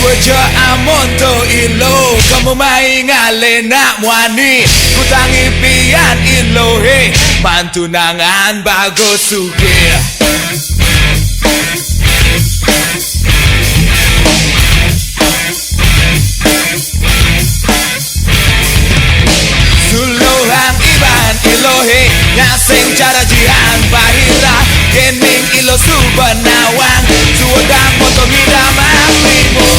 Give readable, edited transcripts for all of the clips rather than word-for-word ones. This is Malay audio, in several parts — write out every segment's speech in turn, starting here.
Wajah amon to ilo kamu mai ngale nak muani ku tangi pian ilo he mantunangan bagus suge Suluhang iban ilohe nyasing cara jihan bahira gening ilo subanawang suodang motong idamang limo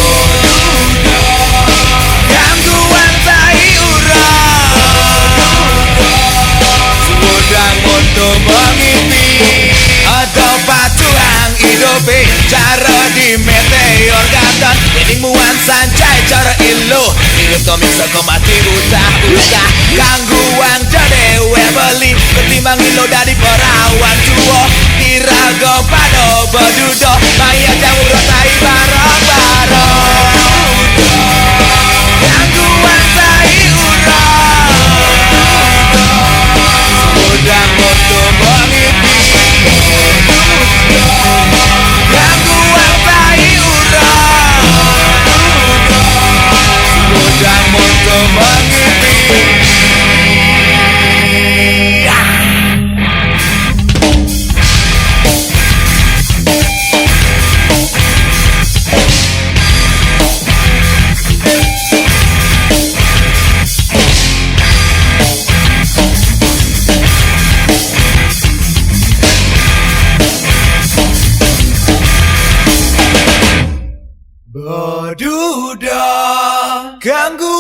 gangguan tai ura suodang motong mengipi ada patuang idope cara di meteor gaton gening muan sancai cara ilo hidup tomik sekomati utah gangguan jade webeli ketimbang ilo dari perawan tua dirago pado bedudo maya jauh rotai bareng-bareng gangguan tai ura udang moto mengipi gangguan tai ura udang moto mengipi. Beduda ganggu